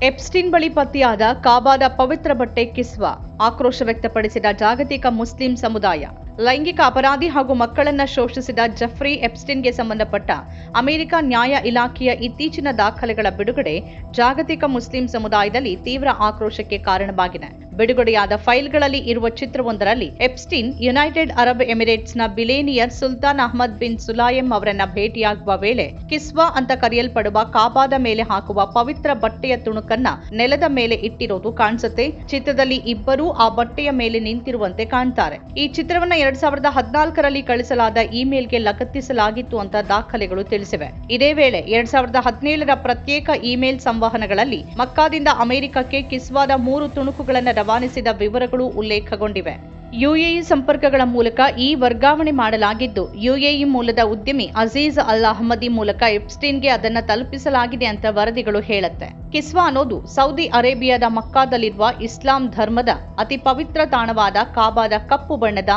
Epstein ಬಳಿ ಪತ್ತೆಯಾದ ಕಾಬಾದ ಪವಿತ್ರ ಬಟ್ಟೆ ಕಿಸ್ವಾ ಆಕ್ರೋಶ ವ್ಯಕ್ತಪಡಿಸಿದ ಜಾಗತಿಕ ಮುಸ್ಲಿಂ ಸಮುದಾಯ. ಲೈಂಗಿಕ ಅಪರಾಧಿ ಹಾಗೂ ಮಕ್ಕಳನ್ನ ಶೋಷಿಸಿದ ಜಫ್ರಿ ಎಪ್ಸ್ಟೀನ್ಗೆ ಸಂಬಂಧಪಟ್ಟ ಅಮೆರಿಕ ನ್ಯಾಯ ಇಲಾಖೆಯ ಇತ್ತೀಚಿನ ದಾಖಲೆಗಳ ಬಿಡುಗಡೆ ಜಾಗತಿಕ ಮುಸ್ಲಿಂ ಸಮುದಾಯದಲ್ಲಿ ತೀವ್ರ ಆಕ್ರೋಶಕ್ಕೆ ಕಾರಣವಾಗಿದೆ. ಬಿಡುಗಡೆಯಾದ ಫೈಲ್ಗಳಲ್ಲಿ ಇರುವ ಚಿತ್ರವೊಂದರಲ್ಲಿ ಎಪ್ಸ್ಟೀನ್ ಯುನೈಟೆಡ್ ಅರಬ್ ಎಮಿರೇಟ್ಸ್ನ billionaire Sultan Ahmed bin Sulayem ಅವರನ್ನ ಭೇಟಿಯಾಗುವ ವೇಳೆ ಕಿಸ್ವಾ ಅಂತ ಕರೆಯಲ್ಪಡುವ ಕಾಬಾದ ಮೇಲೆ ಹಾಕುವ ಪವಿತ್ರ ಬಟ್ಟೆಯ ತುಣುಕನ್ನ ನೆಲದ ಮೇಲೆ ಇಟ್ಟಿರೋದು ಕಾಣಿಸುತ್ತೆ. ಚಿತ್ರದಲ್ಲಿ ಇಬ್ಬರೂ ಆ ಬಟ್ಟೆಯ ಮೇಲೆ ನಿಂತಿರುವಂತೆ ಕಾಣ್ತಾರೆ. ಈ ಚಿತ್ರವನ್ನ 2014ರಲ್ಲಿ ಕಳಿಸಲಾದ ಇಮೇಲ್ಗೆ ಲಗತ್ತಿಸಲಾಗಿತ್ತು ಅಂತ ದಾಖಲೆಗಳು ತಿಳಿಸಿವೆ. ಇದೇ ವೇಳೆ 2017ರ ಪ್ರತ್ಯೇಕ ಇಮೇಲ್ ಸಂವಹನಗಳಲ್ಲಿ ಮಕ್ಕಾದಿಂದ ಅಮೆರಿಕಕ್ಕೆ ಕಿಸ್ವಾದ 3 ತುಣುಕುಗಳನ್ನು ರವಾನಿಸಿದ ವಿವರಗಳು ಉಲ್ಲೇಖಗೊಂಡಿವೆ. ಯುಎಇ ಸಂಪರ್ಕಗಳ ಮೂಲಕ ಈ ವರ್ಗಾವಣೆ ಮಾಡಲಾಗಿದ್ದು, ಯುಎಇ ಮೂಲದ ಉದ್ಯಮಿ ಅಜೀಜ್ ಅಲ್ ಅಹ್ಮದಿ ಮೂಲಕ ಎಪ್ಸ್ಟೀನ್ಗೆ ಅದನ್ನು ತಲುಪಿಸಲಾಗಿದೆ ಅಂತ ವರದಿಗಳು ಹೇಳುತ್ತೆ. ಕಿಸ್ವಾ ಅನ್ನೋದು ಸೌದಿ ಅರೇಬಿಯಾದ ಮಕ್ಕಾದಲ್ಲಿರುವ ಇಸ್ಲಾಂ ಧರ್ಮದ ಅತಿ ಪವಿತ್ರ ತಾಣವಾದ ಕಾಬಾದ ಕಪ್ಪು ಬಣ್ಣದ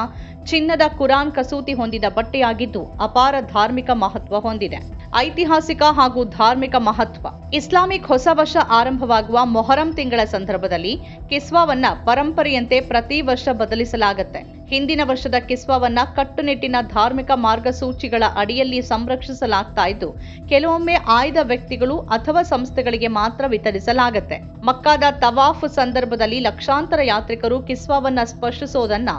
ಚಿನ್ನದ ಕುರಾನ್ ಕಸೂತಿ ಹೊಂದಿದ ಬಟ್ಟೆಯಾಗಿದ್ದು ಅಪಾರ ಧಾರ್ಮಿಕ ಮಹತ್ವ ಹೊಂದಿದೆ. ಐತಿಹಾಸಿಕ ಹಾಗೂ ಧಾರ್ಮಿಕ ಮಹತ್ವ. ಇಸ್ಲಾಮಿಕ್ ಹೊಸ ವರ್ಷ ಆರಂಭವಾಗುವ ಮೊಹರಂ ತಿಂಗಳ ಸಂದರ್ಭದಲ್ಲಿ ಕಿಸ್ವಾವನ್ನ ಪರಂಪರೆಯಂತೆ ಪ್ರತಿ ವರ್ಷ ಬದಲಿಸಲಾಗುತ್ತೆ. ಹಿಂದಿನ ವರ್ಷದ ಕಿಸ್ವಾವನ್ನ ಕಟ್ಟುನಿಟ್ಟಿನ ಧಾರ್ಮಿಕ ಮಾರ್ಗಸೂಚಿಗಳ ಅಡಿಯಲ್ಲಿ ಸಂರಕ್ಷಿಸಲಾಗ್ತಾ ಇದ್ದು, ಕೆಲವೊಮ್ಮೆ ಆಯ್ದ ವ್ಯಕ್ತಿಗಳು ಅಥವಾ ಸಂಸ್ಥೆಗಳಿಗೆ ಮಾತ್ರ ವಿತರಿಸಲಾಗುತ್ತೆ. ಮಕ್ಕಾದ ತವಾಫ್ ಸಂದರ್ಭದಲ್ಲಿ ಲಕ್ಷಾಂತರ ಯಾತ್ರಿಕರು ಕಿಸ್ವಾವನ್ನ ಸ್ಪರ್ಶಿಸೋದನ್ನ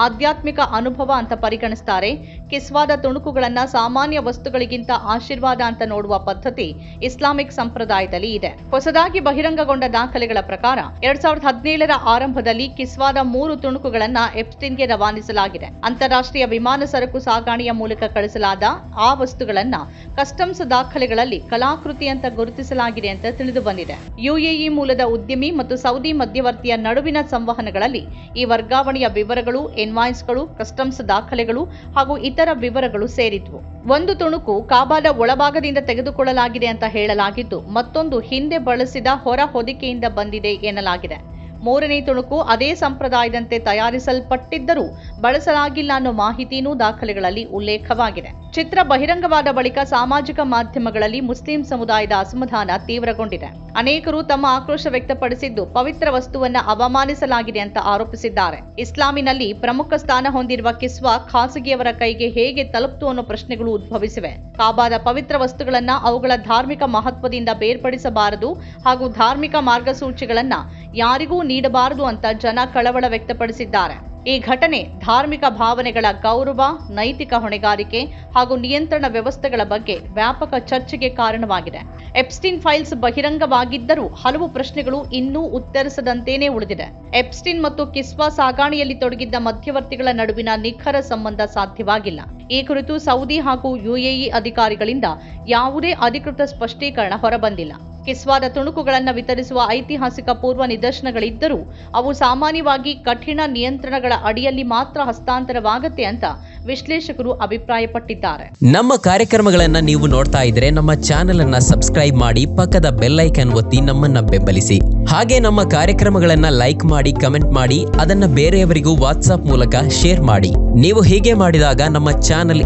ಆಧ್ಯಾತ್ಮಿಕ ಅನುಭವ ಅಂತ ಪರಿಗಣಿಸ್ತಾರೆ. ಕಿಸ್ವಾದ ತುಣುಕುಗಳನ್ನ ಸಾಮಾನ್ಯ ವಸ್ತುಗಳಿಗಿಂತ ಆಶೀರ್ವಾದ ಅಂತ ನೋಡುವ ಪದ್ಧತಿ ಇಸ್ಲಾಮಿಕ್ ಸಂಪ್ರದಾಯದಲ್ಲಿ ಇದೆ. ಹೊಸದಾಗಿ ಬಹಿರಂಗಗೊಂಡ ದಾಖಲೆಗಳ ಪ್ರಕಾರ 2017ರ ಆರಂಭದಲ್ಲಿ ಕಿಸ್ವಾದ 3 ತುಣುಕುಗಳನ್ನ ಎಪ್ಸ್ಟೀನ್ಗೆ ರವಾನಿಸಲಾಗಿದೆ. ಅಂತಾರಾಷ್ಟ್ರೀಯ ವಿಮಾನ ಸರಕು ಸಾಗಣೆಯ ಮೂಲಕ ಕಳಿಸಲಾದ ಆ ವಸ್ತುಗಳನ್ನ ಕಸ್ಟಮ್ಸ್ ದಾಖಲೆಗಳಲ್ಲಿ ಕಲಾಕೃತಿ ಅಂತ ಗುರುತಿಸಲಾಗಿದೆ ಅಂತ ತಿಳಿದು ಬಂದಿದೆ. ಯುಎಇ ಮೂಲದ ಉದ್ಯಮಿ ಮತ್ತು ಸೌದಿ ಮಧ್ಯವರ್ತಿಯ ನಡುವಿನ ಸಂವಹನಗಳಲ್ಲಿ ಈ ವರ್ಗಾವಣೆಯ ವಿವರಗಳು, ಇನ್ವಾಯ್ಸ್ಗಳು, ಕಸ್ಟಮ್ಸ್ ದಾಖಲೆಗಳು ಹಾಗೂ ಇತರ ವಿವರಗಳು ಸೇರಿದ್ವು. ಒಂದು ತುಣುಕು ಕಾಬಾದ ಒಳಭಾಗದಿಂದ ತೆಗೆದುಕೊಳ್ಳಲಾಗಿದೆ ಅಂತ ಹೇಳಲಾಗಿದ್ದು, ಮತ್ತೊಂದು ಹಿಂದೆ ಬಳಸಿದ ಹೊರ ಹೊದಿಕೆಯಿಂದ ಬಂದಿದೆ ಎನ್ನಲಾಗಿದೆ. 3ನೇ ತುಣುಕು ಅದೇ ಸಂಪ್ರದಾಯದಂತೆ ತಯಾರಿಸಲ್ಪಟ್ಟಿದ್ದರೂ ಬಳಸಲಾಗಿಲ್ಲ ಅನ್ನೋ ಮಾಹಿತಿಯೂ ದಾಖಲೆಗಳಲ್ಲಿ ಉಲ್ಲೇಖವಾಗಿದೆ. ಚಿತ್ರ ಬಹಿರಂಗವಾದ ಬಳಿಕ ಸಾಮಾಜಿಕ ಮಾಧ್ಯಮಗಳಲ್ಲಿ ಮುಸ್ಲಿಂ ಸಮುದಾಯದ ಅಸಮಾಧಾನ ತೀವ್ರಗೊಂಡಿದೆ. ಅನೇಕರು ತಮ್ಮ ಆಕ್ರೋಶ ವ್ಯಕ್ತಪಡಿಸಿದ್ದು, ಪವಿತ್ರ ವಸ್ತುವನ್ನ ಅವಮಾನಿಸಲಾಗಿದೆ ಅಂತ ಆರೋಪಿಸಿದ್ದಾರೆ. ಇಸ್ಲಾಮಿನಲ್ಲಿ ಪ್ರಮುಖ ಸ್ಥಾನ ಹೊಂದಿರುವ ಕಿಸ್ವಾ ಖಾಸಗಿಯವರ ಕೈಗೆ ಹೇಗೆ ತಲುಪ್ತು ಅನ್ನೋ ಪ್ರಶ್ನೆಗಳು ಉದ್ಭವಿಸಿವೆ. ಕಾಬಾದ ಪವಿತ್ರ ವಸ್ತುಗಳನ್ನ ಅವುಗಳ ಧಾರ್ಮಿಕ ಮಹತ್ವದಿಂದ ಬೇರ್ಪಡಿಸಬಾರದು ಹಾಗೂ ಧಾರ್ಮಿಕ ಮಾರ್ಗಸೂಚಿಗಳನ್ನ ಯಾರಿಗೂ ನೀಡಬಾರದು ಅಂತ ಜನ ಕಳವಳ ವ್ಯಕ್ತಪಡಿಸಿದ್ದಾರೆ. ಈ ಘಟನೆ ಧಾರ್ಮಿಕ ಭಾವನೆಗಳ ಗೌರವ, ನೈತಿಕ ಹೊಣೆಗಾರಿಕೆ ಹಾಗೂ ನಿಯಂತ್ರಣ ವ್ಯವಸ್ಥೆಗಳ ಬಗ್ಗೆ ವ್ಯಾಪಕ ಚರ್ಚೆಗೆ ಕಾರಣವಾಗಿದೆ. ಎಪ್ಸ್ಟೀನ್ ಫೈಲ್ಸ್ ಬಹಿರಂಗವಾಗಿದ್ದರೂ ಹಲವು ಪ್ರಶ್ನೆಗಳು ಇನ್ನೂ ಉತ್ತರಿಸದಂತೆಯೇ ಉಳಿದಿದೆ. ಎಪ್ಸ್ಟೀನ್ ಮತ್ತು ಕಿಸ್ವಾ ಸಾಗಾಣೆಯಲ್ಲಿ ತೊಡಗಿದ್ದ ಮಧ್ಯವರ್ತಿಗಳ ನಡುವಿನ ನಿಖರ ಸಂಬಂಧ ಸಾಧ್ಯವಾಗಿಲ್ಲ. ಈ ಕುರಿತು ಸೌದಿ ಹಾಗೂ ಯುಎಇ ಅಧಿಕಾರಿಗಳಿಂದ ಯಾವುದೇ ಅಧಿಕೃತ ಸ್ಪಷ್ಟೀಕರಣ ಹೊರಬಂದಿಲ್ಲ. ಕಿಸ್ವಾದ ತುಣುಕುಗಳನ್ನು ವಿತರಿಸುವ ಐತಿಹಾಸಿಕ ಪೂರ್ವ ನಿದರ್ಶನಗಳಿದ್ದರೂ ಅವು ಸಾಮಾನ್ಯವಾಗಿ ಕಠಿಣ ನಿಯಂತ್ರಣಗಳ ಅಡಿಯಲ್ಲಿ ಮಾತ್ರ ಹಸ್ತಾಂತರವಾಗುತ್ತೆ ಅಂತ ವಿಶ್ಲೇಷಕರು ಅಭಿಪ್ರಾಯಪಟ್ಟಿದ್ದಾರೆ. ನಮ್ಮ ಕಾರ್ಯಕ್ರಮಗಳನ್ನ ನೀವು ನೋಡ್ತಾ ಇದ್ರೆ ನಮ್ಮ ಚಾನೆಲ್ ಅನ್ನ ಸಬ್ಸ್ಕ್ರೈಬ್ ಮಾಡಿ, ಪಕ್ಕದ ಬೆಲ್ ಐಕಾನ್ ಒತ್ತಿ ನಮ್ಮನ್ನ ಬೆಂಬಲಿಸಿ. ಹಾಗೆ ನಮ್ಮ ಕಾರ್ಯಕ್ರಮಗಳನ್ನ ಲೈಕ್ ಮಾಡಿ, ಕಮೆಂಟ್ ಮಾಡಿ, ಅದನ್ನ ಬೇರೆಯವರಿಗೂ ವಾಟ್ಸ್ಆಪ್ ಮೂಲಕ ಶೇರ್ ಮಾಡಿ. ನೀವು ಹೀಗೆ ಮಾಡಿದಾಗ ನಮ್ಮ ಚಾನೆಲ್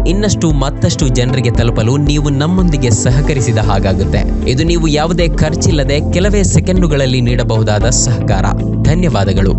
ಮತ್ತಷ್ಟು ಜನರಿಗೆ ತಲುಪಲು ನೀವು ನಮ್ಮೊಂದಿಗೆ ಸಹಕರಿಸಿದ ಹಾಗಾಗುತ್ತೆ. ಇದು ನೀವು ಯಾವುದೇ ಖರ್ಚಿಲ್ಲದೆ ಕೆಲವೇ ಸೆಕೆಂಡುಗಳಲ್ಲಿ ನೀಡಬಹುದಾದ ಸಹಕಾರ. ಧನ್ಯವಾದಗಳು.